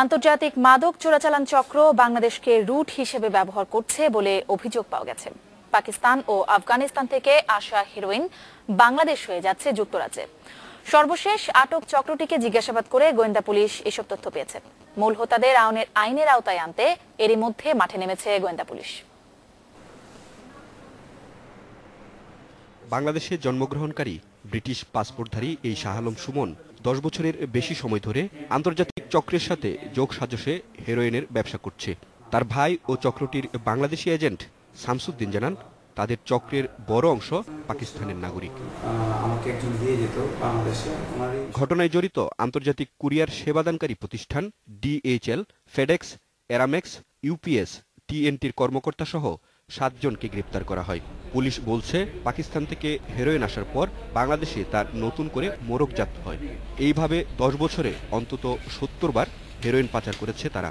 আন্তর্জাতিক মাদক চোরাচালান চক্র বাংলাদেশকে রুট হিসেবে ব্যবহার করছে বলে অভিযোগ পাওয়া গেছে। পাকিস্তান ও আফগানিস্তান থেকে আসা হেরোইন বাংলাদেশ হয়ে যাচ্ছে যুক্তরাজ্যে। সর্বশেষ আটক চক্রটিকে জিজ্ঞাসাবাদ করে গোয়েন্দা পুলিশ এসব তথ্য পেয়েছে। মূল হোতাদের আইনের আওতায় আনতে এরই মধ্যে মাঠে নেমেছে গোয়েন্দা পুলিশ। বাংলাদেশে জন্মগ্রহণকারী ব্রিটিশ পাসপোর্টধারী এই শাহ আলম সুমন 10 বছরের বেশি সময় ধরে আন্তর্জাতিক চক্রের সাথে যোগসাজশে হেরোইনের ব্যবসা করছে। তার ভাই ও চক্রটির বাংলাদেশি এজেন্ট শামসুদ্দিন জানান, তাদের চক্রের বড় অংশ পাকিস্তানের নাগরিক। ঘটনায় জড়িত আন্তর্জাতিক কুরিয়ার সেবাদানকারী প্রতিষ্ঠান DHL, ফেডেক্স, এরামেক্স, UPS, TNTর কর্মকর্তা সহ 7 জনকে গ্রেপ্তার করা হয়। পুলিশ বলছে, পাকিস্তান থেকে হেরোইন আসার পর বাংলাদেশে তার নতুন করে মোড়কজাত হয়। এইভাবে 10 বছরে অন্তত 70 বার হেরোইন পাচার করেছে তারা।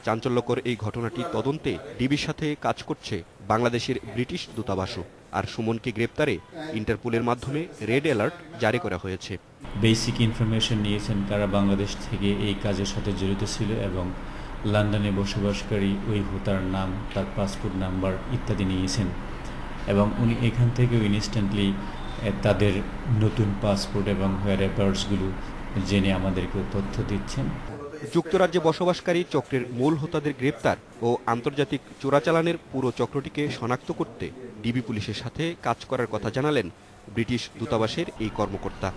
চাঞ্চল্যকর এই ঘটনাটি তদন্তে ডিবির সাথে কাজ করছে বাংলাদেশের ব্রিটিশ দূতাবাসও। আর সুমনকে গ্রেপ্তারে ইন্টারপোলের মাধ্যমে রেড অ্যালার্ট জারি করা হয়েছে। বেসিক ইনফরমেশন নিয়েছেন কারা বাংলাদেশ থেকে এই কাজের সাথে জড়িত ছিল এবং লন্ডনে বসবাসকারী ওই হোতার নাম, তার পাসপোর্ট নাম্বার ইত্যাদি নিয়েছেন এবং উনি এখান থেকে ইনস্ট্যান্টলি তাদের নতুন পাসপোর্ট এবং হোয়ারএভার্সগুলো জেনে আমাদেরকে তথ্য দিচ্ছেন। যুক্তরাজ্যে বসবাসকারী চক্রের মূল হোতাদের গ্রেপ্তার ও আন্তর্জাতিক চোরাচালানের পুরো চক্রটিকে শনাক্ত করতে ডিবি পুলিশের সাথে কাজ করার কথা জানালেন ব্রিটিশ দূতাবাসের এই কর্মকর্তা।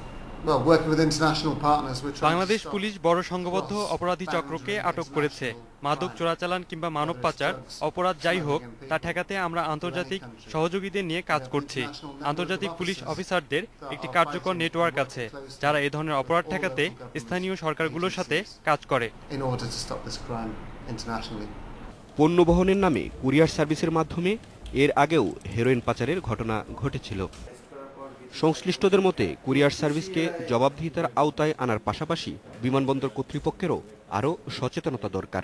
বাংলাদেশ পুলিশ বড় সংঘবদ্ধ অপরাধী চক্রকে আটক করেছে। মাদক চোরাচালান কিংবা মানব পাচার অপরাধ যাই হোক, তা ঠেকাতে আমরা আন্তর্জাতিক সহযোগীদের নিয়ে কাজ করছি। আন্তর্জাতিক পুলিশ অফিসারদের একটি কার্যকর নেটওয়ার্ক আছে, যারা এ ধরনের অপরাধ ঠেকাতে স্থানীয় সরকারগুলোর সাথে কাজ করে। পণ্য বহনের নামে কুরিয়ার সার্ভিসের মাধ্যমে এর আগেও হেরোইন পাচারের ঘটনা ঘটেছিল। সংশ্লিষ্টদের মতে কুরিয়ার সার্ভিসকে জবাবদিহিতার আওতায় আনার পাশাপাশি বিমানবন্দর কর্তৃপক্ষেরও আরও সচেতনতা দরকার।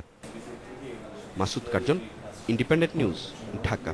Masud Curzon, independent news, Dhaka.